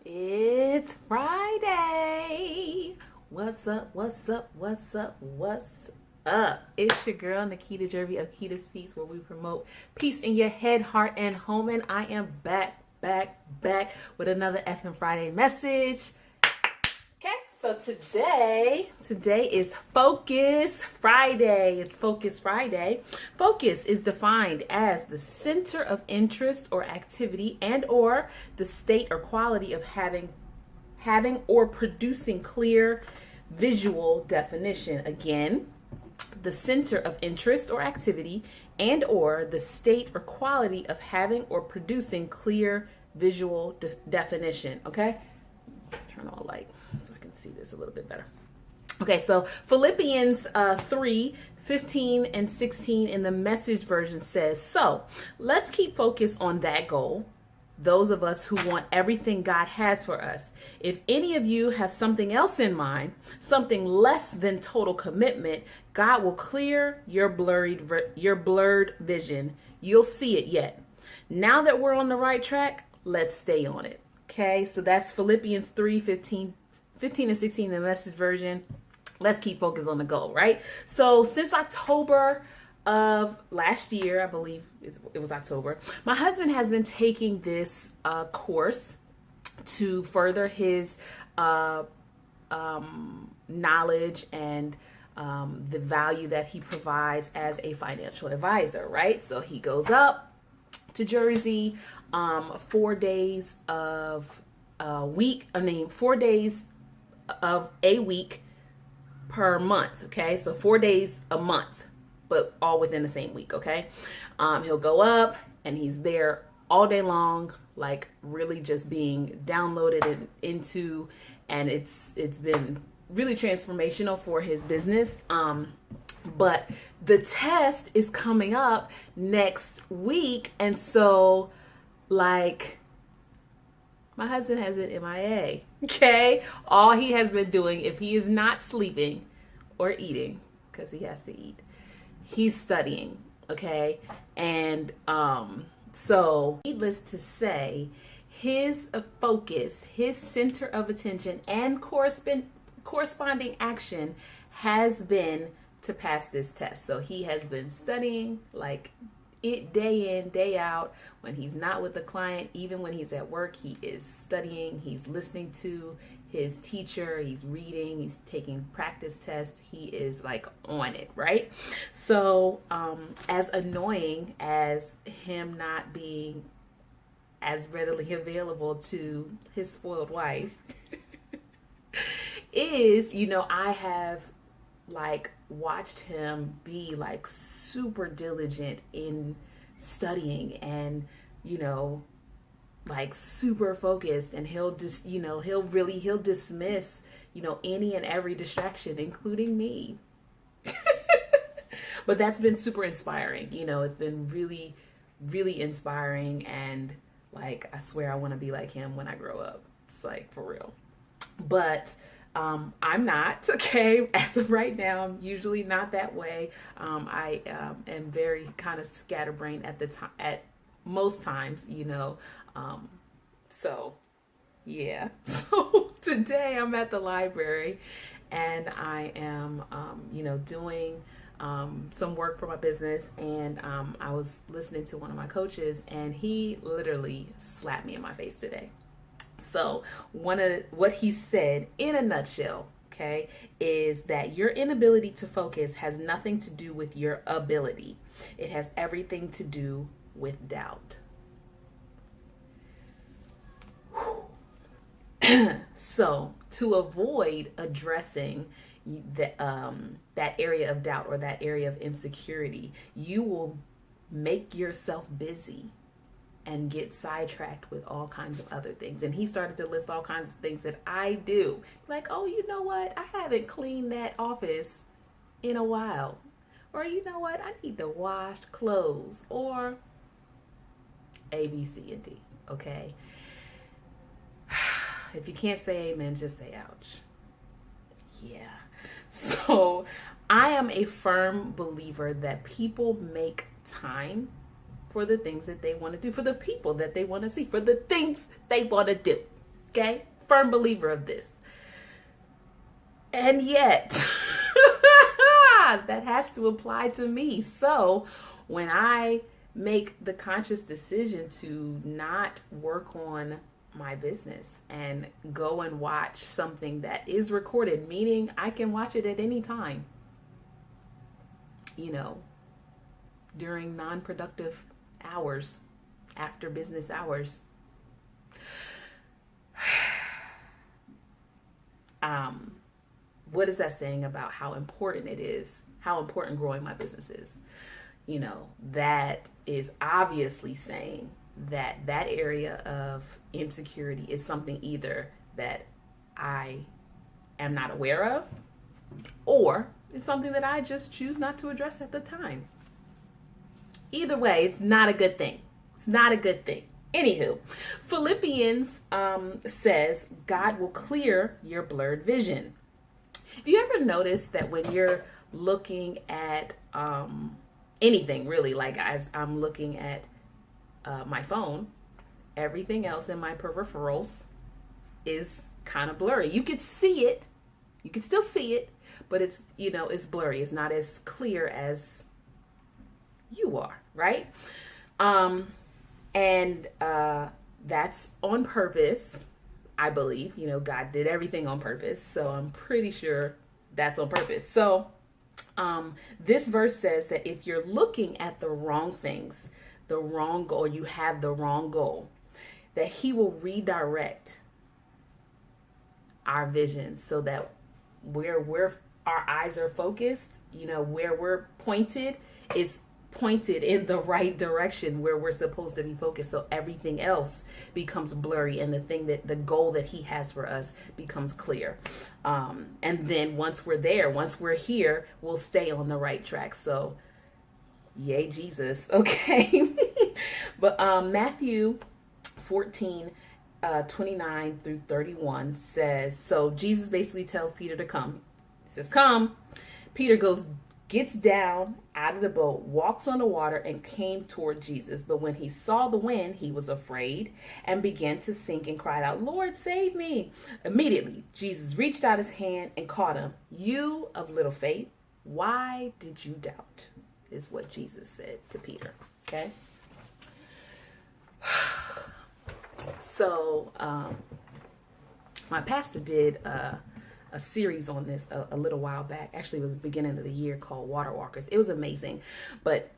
It's Friday. What's up? What's up? What's up? What's up? It's your girl, Nikita Jervy of Kita's Peace, where we promote peace in your head, heart, and home. And I am back with another effing Friday message. Okay, so today is Focus Friday. It's Focus Friday. Focus is defined as the center of interest or activity and or the state or quality of having or producing clear visual definition. Again, the center of interest or activity and or the state or quality of having or producing clear visual definition. Okay, turn on a light so I can see this a little bit better. Okay, so Philippians 3:15 and 16 in the Message version says, so let's keep focus on that goal, those of us who want everything God has for us. If any of you have something else in mind, something less than total commitment, God will clear your blurred vision. You'll see it yet. Now that we're on the right track, let's stay on it. Okay, so that's Philippians 3:15 and 16 in the Message version. Let's keep focus on the goal, right? So since October of last year, I believe it was October, my husband has been taking this course to further his knowledge and the value that he provides as a financial advisor, right? So he goes up to Jersey 4 days of a week. 4 days of a week per month. Okay, so 4 days a month, but all within the same week. Okay, he'll go up and he's there all day long, like really just being downloaded into, and it's been really transformational for his business. But the test is coming up next week, and so like my husband has been MIA. Okay, all he has been doing, if he is not sleeping or eating, because he has to eat, he's studying. Okay, and so needless to say, his focus, his center of attention, and corresponding action has been to pass this test. So he has been studying like it day in, day out. When he's not with the client, even when he's at work, he is studying, he's listening to his teacher, he's reading, he's taking practice tests, he is like on it, right? So as annoying as him not being as readily available to his spoiled wife is, I have like watched him be like super diligent in studying and like super focused, and he'll just he'll dismiss any and every distraction, including me. But that's been super inspiring. It's been really inspiring, and like I swear I want to be like him when I grow up. It's like for real. But I'm not, okay? As of right now, I'm usually not that way. I am very kind of scatterbrained at most times, so yeah. So today I'm at the library and I am, doing some work for my business, and I was listening to one of my coaches, and he literally slapped me in my face today. So what he said in a nutshell, okay, is that your inability to focus has nothing to do with your ability. It has everything to do with doubt. So to avoid addressing that area of doubt or that area of insecurity, you will make yourself busy and get sidetracked with all kinds of other things. And he started to list all kinds of things that I do. Like, oh, you know what? I haven't cleaned that office in a while. Or you know what? I need to wash clothes. Or A, B, C, and D. Okay? If you can't say amen, just say ouch. Yeah. So I am a firm believer that people make time for the things that they want to do, for the people that they want to see, for the things they want to do. Okay? Firm believer of this. And yet, that has to apply to me. So when I make the conscious decision to not work on my business and go and watch something that is recorded, meaning I can watch it at any time, during non-productive hours, after business hours. What is that saying about how important it is, how important growing my business is? That is obviously saying that area of insecurity is something either that I am not aware of, or it's something that I just choose not to address at the time. Either way, it's not a good thing. It's not a good thing. Anywho, Philippians says God will clear your blurred vision. Have you ever noticed that when you're looking at anything really, like as I'm looking at my phone, everything else in my peripherals is kind of blurry. You could see it, you can still see it, but it's it's blurry. It's not as clear as you are, right? And that's on purpose. I believe, God did everything on purpose. So I'm pretty sure that's on purpose. So this verse says that if you're looking at the wrong things, the wrong goal, you have the wrong goal, that he will redirect our vision so that where our eyes are focused, where we're pointed, is pointed in the right direction where we're supposed to be focused, so everything else becomes blurry and the goal that he has for us becomes clear. And then once we're here, we'll stay on the right track. So yay Jesus. Okay. But Matthew 14 29 through 31 says, so Jesus basically tells Peter to come. He says, come. Peter gets down out of the boat, walks on the water, and came toward Jesus. But when he saw the wind, he was afraid and began to sink and cried out, Lord, save me. Immediately, Jesus reached out his hand and caught him. You of little faith, why did you doubt? Is what Jesus said to Peter. Okay. So, my pastor did a series on this a little while back. Actually, it was the beginning of the year, called Water Walkers. It was amazing. But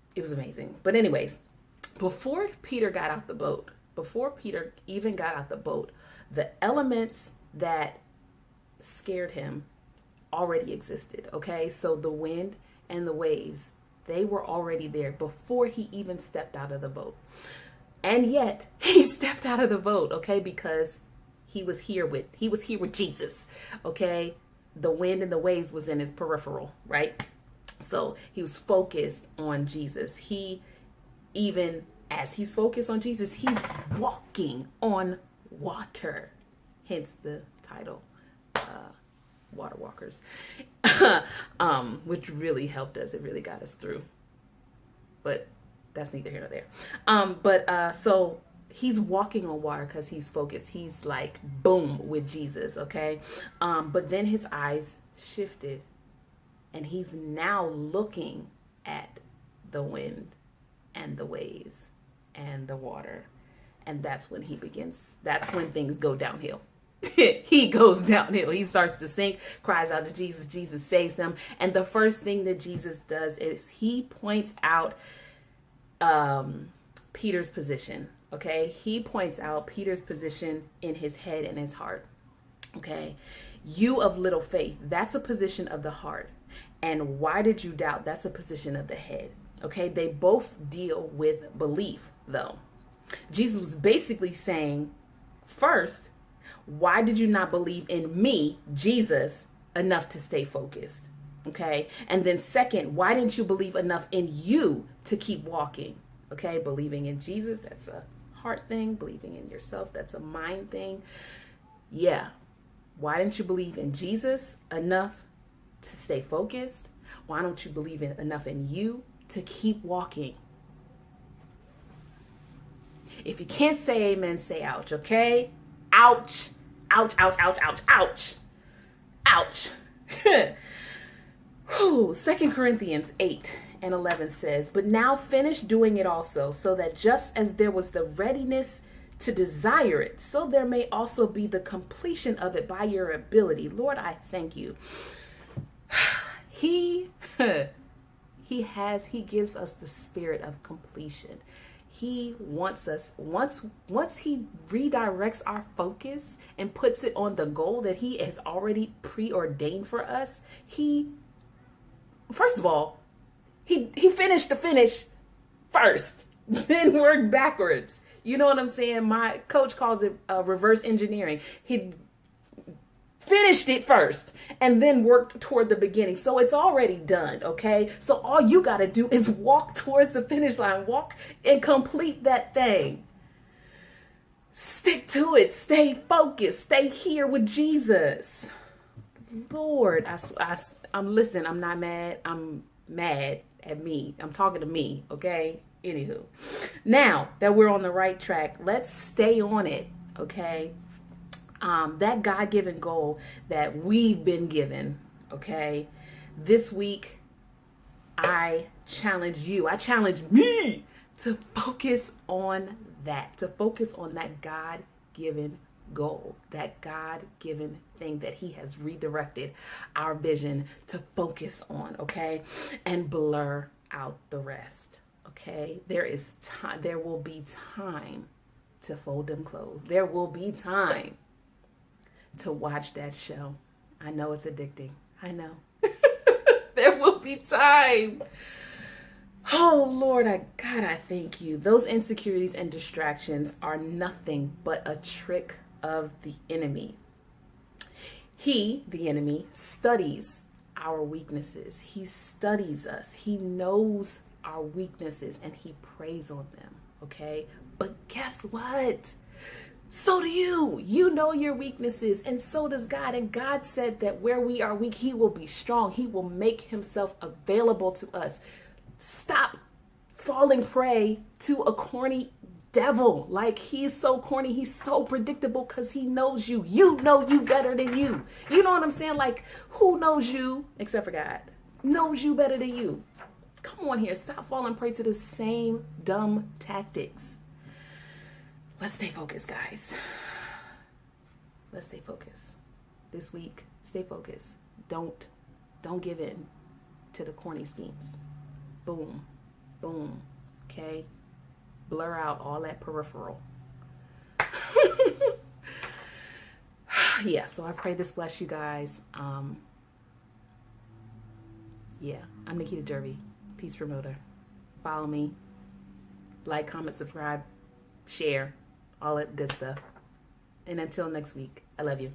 anyways, before Peter even got out the boat, the elements that scared him already existed. Okay, so the wind and the waves, they were already there before he even stepped out of the boat. And yet he stepped out of the boat, okay, because he was here with Jesus, okay? The wind and the waves was in his peripheral, right? So he was focused on Jesus. Even as he's focused on Jesus, he's walking on water. Hence the title, Water Walkers, which really helped us. It really got us through. But that's neither here nor there. So he's walking on water because he's focused. He's like, boom, with Jesus, okay? But then his eyes shifted, and he's now looking at the wind and the waves and the water. And that's when that's when things go downhill. He goes downhill. He starts to sink, cries out to Jesus. Jesus saves him. And the first thing that Jesus does is he points out Peter's position. Okay, he points out Peter's position in his head and his heart. Okay, you of little faith, that's a position of the heart. And why did you doubt? That's a position of the head. Okay, they both deal with belief, though. Jesus was basically saying, first, why did you not believe in me, Jesus, enough to stay focused? Okay, and then second, why didn't you believe enough in you to keep walking? Okay, believing in Jesus, that's a heart thing. Believing in yourself, that's a mind thing. Yeah. Why didn't you believe in Jesus enough to stay focused? Why don't you believe enough in you to keep walking? If you can't say amen, say ouch, okay? Ouch. Ouch, ouch, ouch, ouch, ouch. Ouch. 2 Corinthians 8:11 says, "But now finish doing it also, so that just as there was the readiness to desire it, so there may also be the completion of it by your ability." Lord, I thank you. He gives us the spirit of completion. He wants us, once he redirects our focus and puts it on the goal that he has already preordained for us, first of all, he finished the finish first, then work backwards. You know what I'm saying? My coach calls it reverse engineering. He finished it first and then worked toward the beginning. So it's already done, okay? So all you got to do is walk towards the finish line, walk and complete that thing. Stick to it. Stay focused. Stay here with Jesus. Lord, listen, I'm not mad. I'm mad at me. I'm talking to me, okay? Anywho, now that we're on the right track, let's stay on it, okay? That God-given goal that we've been given, okay? This week, I challenge me to focus on that, God-given goal, that God-given thing that he has redirected our vision to focus on, okay? And blur out the rest. Okay, there will be time to fold them clothes. There will be time to watch that show. I know it's addicting. I know. There will be time. Oh Lord, I thank you. Those insecurities and distractions are nothing but a trick of the enemy. He, the enemy, studies our weaknesses. He studies us. He knows our weaknesses and he preys on them, okay? But guess what? So do you. You know your weaknesses, and so does God. And God said that where we are weak, he will be strong. He will make himself available to us. Stop falling prey to a corny devil. Like, he's so corny, he's so predictable because he knows you. You know you better than you. You know what I'm saying? Like, who knows you except for God? Knows you better than you. Come on here. Stop falling prey to the same dumb tactics. Let's stay focused, guys. Let's stay focused. This week, stay focused. Don't give in to the corny schemes. Boom. Boom. Okay? Blur out all that peripheral. Yeah, so I pray this bless you guys. Yeah, I'm Nikita Derby, Peace Promoter. Follow me. Like, comment, subscribe, share, all that good stuff. And until next week, I love you.